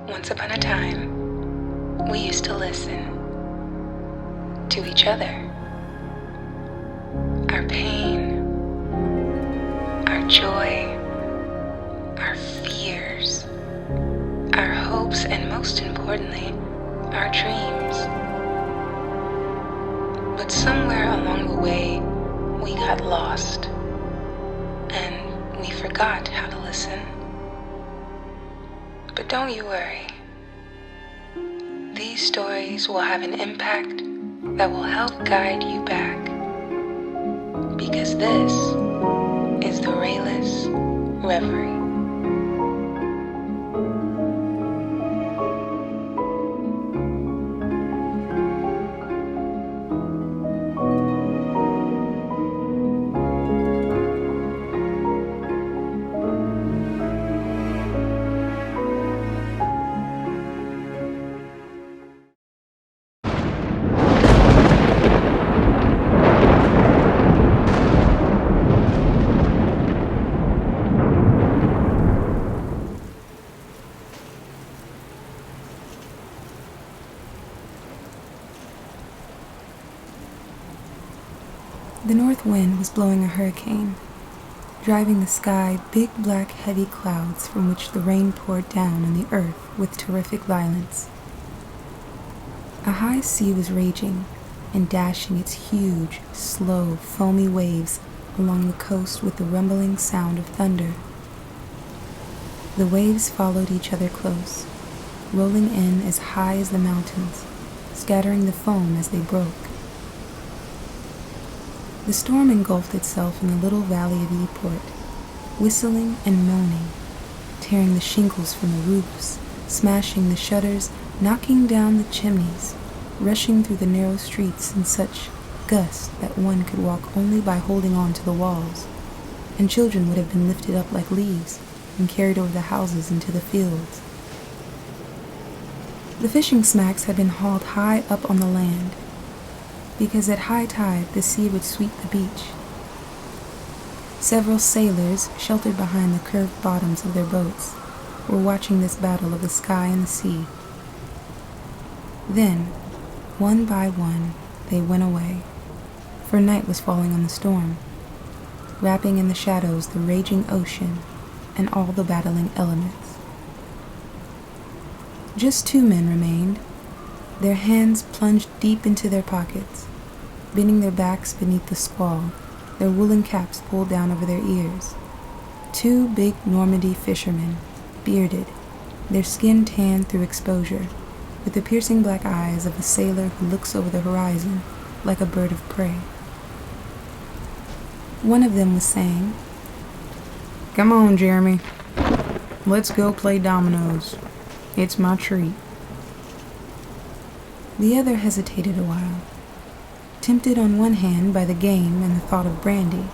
Once upon a time, we used to listen to each other. Our pain, our joy, our fears, our hopes, and most importantly, our dreams. But somewhere along the way, we got lost and we forgot how to listen. But don't you worry. These stories will have an impact that will help guide you back. Because this is the Rayless Reverie. The north wind was blowing a hurricane, driving the sky big black heavy clouds from which the rain poured down on the earth with terrific violence. A high sea was raging and dashing its huge, slow, foamy waves along the coast with the rumbling sound of thunder. The waves followed each other close, rolling in as high as the mountains, scattering the foam as they broke. The storm engulfed itself in the little valley of Yport, whistling and moaning, tearing the shingles from the roofs, smashing the shutters, knocking down the chimneys, rushing through the narrow streets in such gusts that one could walk only by holding on to the walls, and children would have been lifted up like leaves and carried over the houses into the fields. The fishing smacks had been hauled high up on the land, because at high tide the sea would sweep the beach. Several sailors, sheltered behind the curved bottoms of their boats, were watching this battle of the sky and the sea. Then, one by one, they went away, for night was falling on the storm, wrapping in the shadows the raging ocean and all the battling elements. Just two men remained, their hands plunged deep into their pockets, bending their backs beneath the squall, their woolen caps pulled down over their ears. Two big Normandy fishermen, bearded, their skin tanned through exposure, with the piercing black eyes of a sailor who looks over the horizon like a bird of prey. One of them was saying, "Come on, Jeremy. Let's go play dominoes. It's my treat." The other hesitated a while, tempted on one hand by the game and the thought of brandy,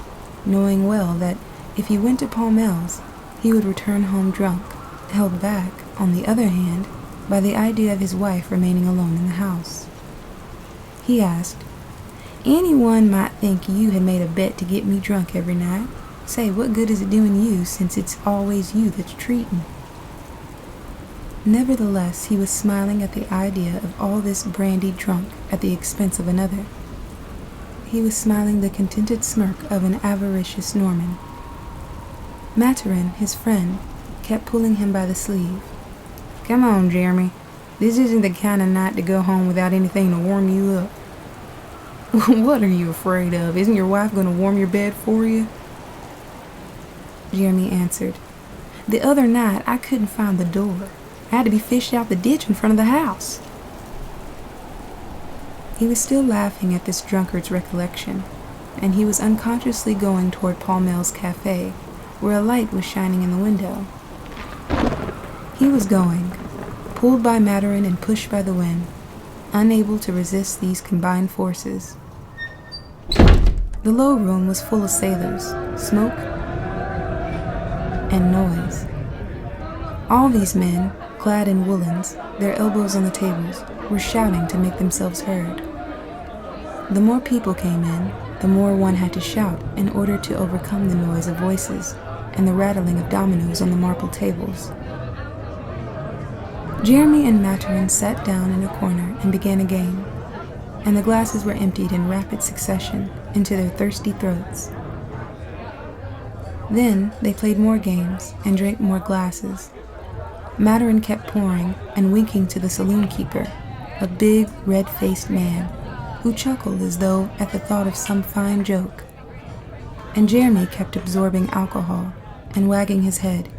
knowing well that if he went to Palmel's, he would return home drunk, held back, on the other hand, by the idea of his wife remaining alone in the house. He asked, "Anyone might think you had made a bet to get me drunk every night. Say, what good is it doing you since it's always you that's treating?" Nevertheless, he was smiling at the idea of all this brandy drunk at the expense of another. He was smiling the contented smirk of an avaricious Norman. Maturin, his friend, kept pulling him by the sleeve. "Come on, Jeremy. This isn't the kind of night to go home without anything to warm you up." "What are you afraid of? Isn't your wife going to warm your bed for you?" Jeremy answered, "The other night I couldn't find the door. I had to be fished out the ditch in front of the house." He was still laughing at this drunkard's recollection, and he was unconsciously going toward Palmel's cafe, where a light was shining in the window. He was going, pulled by Maturin and pushed by the wind, unable to resist these combined forces. The low room was full of sailors, smoke, and noise. All these men, clad in woolens, their elbows on the tables, were shouting to make themselves heard. The more people came in, the more one had to shout in order to overcome the noise of voices and the rattling of dominoes on the marble tables. Jeremy and Maturin sat down in a corner and began a game, and the glasses were emptied in rapid succession into their thirsty throats. Then they played more games and drank more glasses. Maturin kept pouring and winking to the saloon keeper, a big, red-faced man who chuckled as though at the thought of some fine joke. And Jeremy kept absorbing alcohol and wagging his head,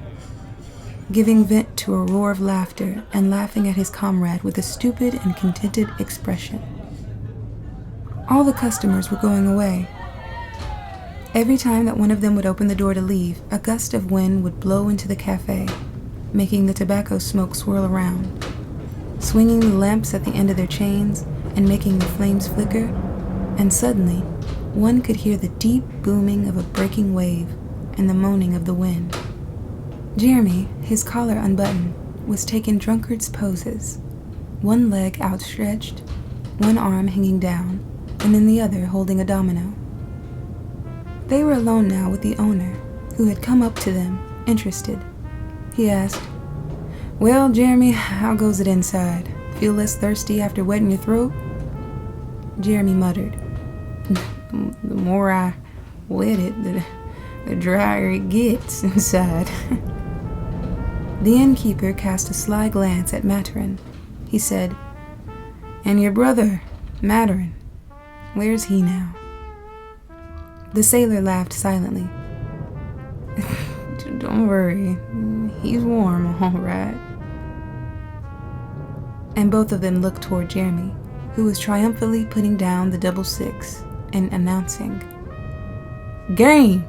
giving vent to a roar of laughter and laughing at his comrade with a stupid and contented expression. All the customers were going away. Every time that one of them would open the door to leave, a gust of wind would blow into the cafe, making the tobacco smoke swirl around, swinging the lamps at the end of their chains and making the flames flicker, and suddenly one could hear the deep booming of a breaking wave and the moaning of the wind. Jeremy, his collar unbuttoned, was taking drunkard's poses, one leg outstretched, one arm hanging down, and then the other holding a domino. They were alone now with the owner, who had come up to them, interested. He asked, "Well, Jeremy, how goes it inside? Feel less thirsty after wetting your throat?" Jeremy muttered, "The more I wet it, the drier it gets inside." The innkeeper cast a sly glance at Maturin. He said, "And your brother, Maturin, where's he now?" The sailor laughed silently. "Don't worry, he's warm, all right." And both of them looked toward Jeremy, who was triumphantly putting down the 6 and announcing, "Game!"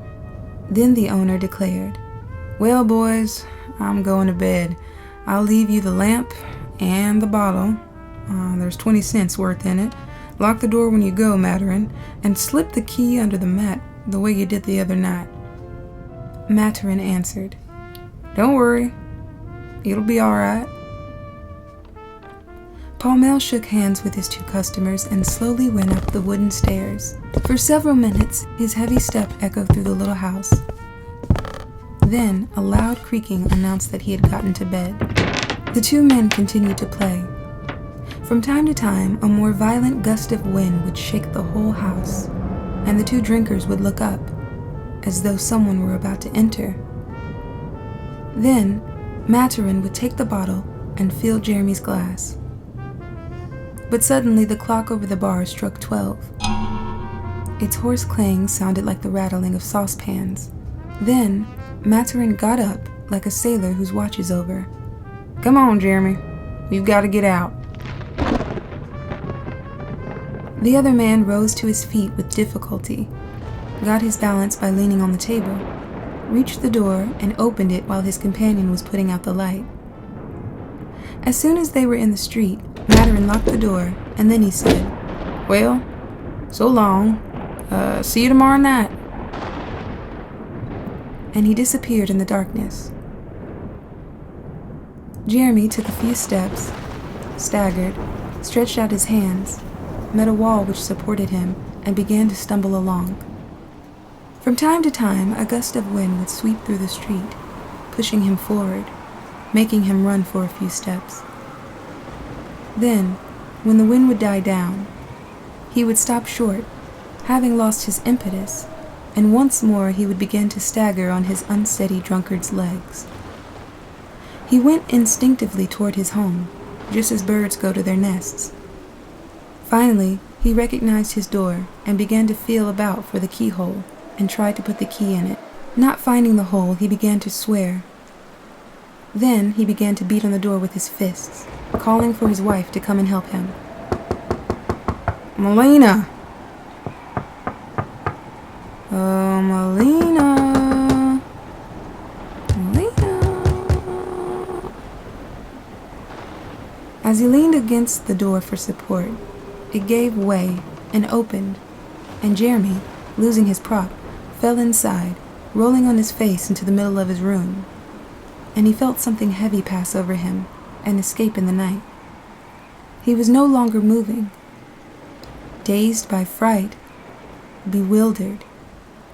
Then the owner declared, "Well, boys, I'm going to bed. I'll leave you the lamp and the bottle. There's 20 cents worth in it. Lock the door when you go, Maturin, and slip the key under the mat the way you did the other night." Maturin answered, "Don't worry, it'll be all right." Paumel shook hands with his two customers and slowly went up the wooden stairs. For several minutes, his heavy step echoed through the little house. Then, a loud creaking announced that he had gotten to bed. The two men continued to play. From time to time, a more violent gust of wind would shake the whole house, and the two drinkers would look up, as though someone were about to enter. Then, Maturin would take the bottle and fill Jeremy's glass. But suddenly the clock over the bar struck 12. Its hoarse clang sounded like the rattling of saucepans. Then, Maturin got up like a sailor whose watch is over. "Come on, Jeremy, we've got to get out." The other man rose to his feet with difficulty, got his balance by leaning on the table, reached the door and opened it while his companion was putting out the light. As soon as they were in the street, Maturin locked the door, and then he said, "Well, so long. See you tomorrow night." And he disappeared in the darkness. Jeremy took a few steps, staggered, stretched out his hands, met a wall which supported him, and began to stumble along. From time to time, a gust of wind would sweep through the street, pushing him forward, making him run for a few steps. Then, when the wind would die down, he would stop short, having lost his impetus, and once more he would begin to stagger on his unsteady drunkard's legs. He went instinctively toward his home, just as birds go to their nests. Finally, he recognized his door and began to feel about for the keyhole and tried to put the key in it. Not finding the hole, he began to swear. Then he began to beat on the door with his fists, calling for his wife to come and help him. "Melina! Oh, Melina! Melina!" As he leaned against the door for support, it gave way and opened, and Jeremy, losing his prop, fell inside, rolling on his face into the middle of his room. And he felt something heavy pass over him and escape in the night. He was no longer moving. Dazed by fright, bewildered,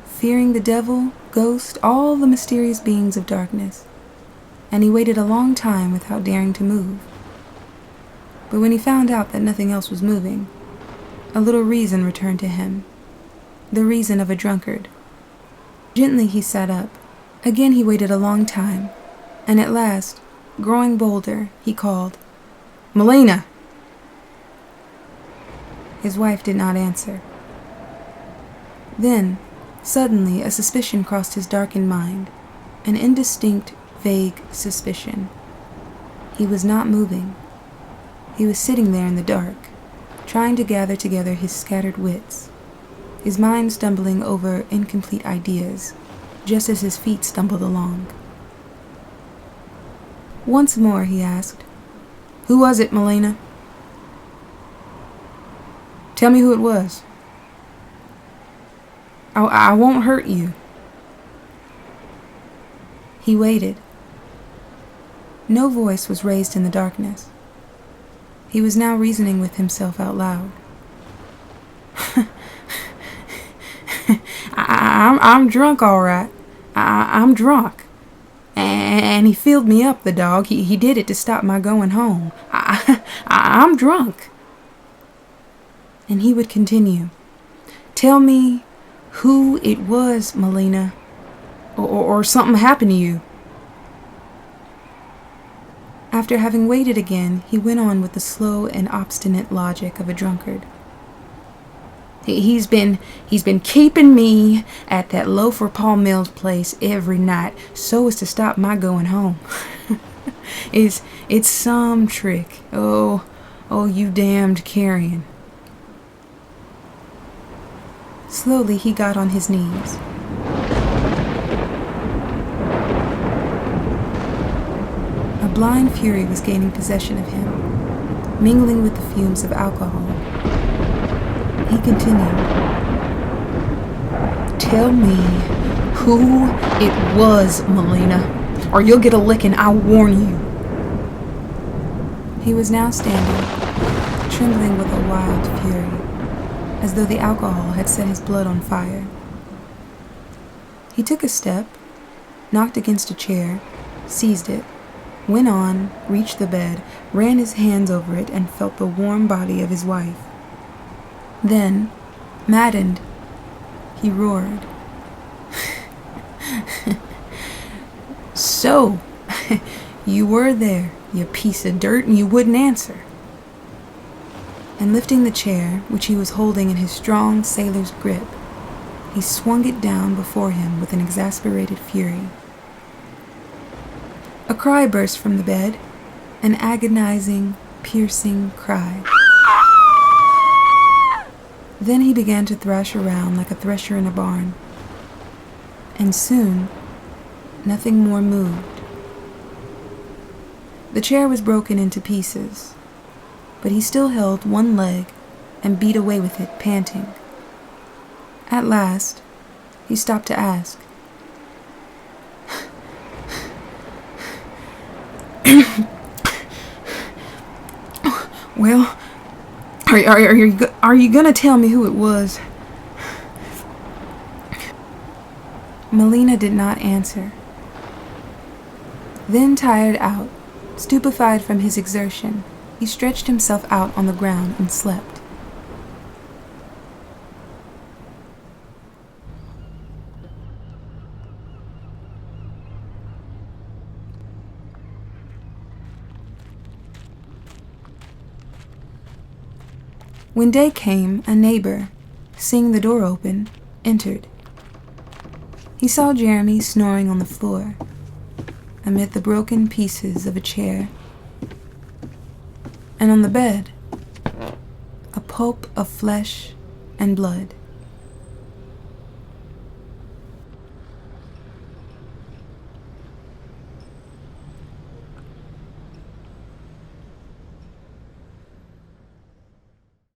fearing the devil, ghost, all the mysterious beings of darkness, and he waited a long time without daring to move. But when he found out that nothing else was moving, a little reason returned to him. The reason of a drunkard. Gently he sat up. Again he waited a long time, and at last, growing bolder, he called, "Melina!" His wife did not answer. Then, suddenly, a suspicion crossed his darkened mind, an indistinct, vague suspicion. He was not moving. He was sitting there in the dark, trying to gather together his scattered wits, his mind stumbling over incomplete ideas, just as his feet stumbled along. Once more he asked, "Who was it, Melina? Tell me who it was. I won't hurt you." He waited. No voice was raised in the darkness. He was now reasoning with himself out loud. I'm drunk, all right. I'm drunk. And he filled me up, the dog. He did it to stop my going home. I'm drunk. And he would continue. "Tell me who it was, Melina, or something happened to you." After having waited again, he went on with the slow and obstinate logic of a drunkard. He's been keeping me at that Loafer Paul Mills place every night so as to stop my going home. It's some trick. Oh, you damned carrion. Slowly he got on his knees. A blind fury was gaining possession of him, mingling with the fumes of alcohol. He continued, "Tell me who it was, Melina, or you'll get a licking, I warn you." He was now standing, trembling with a wild fury, as though the alcohol had set his blood on fire. He took a step, knocked against a chair, seized it, went on, reached the bed, ran his hands over it, and felt the warm body of his wife. Then, maddened, he roared. "So, you were there, you piece of dirt, and you wouldn't answer." And lifting the chair, which he was holding in his strong sailor's grip, he swung it down before him with an exasperated fury. A cry burst from the bed, an agonizing, piercing cry. Then he began to thrash around like a thresher in a barn. And soon, nothing more moved. The chair was broken into pieces, but he still held one leg and beat away with it, panting. At last, he stopped to ask, "Well, are you gonna tell me who it was?" Melina did not answer. Then, tired out, stupefied from his exertion, he stretched himself out on the ground and slept. When day came, a neighbor, seeing the door open, entered. He saw Jeremy snoring on the floor, amid the broken pieces of a chair, and on the bed, a pulp of flesh and blood.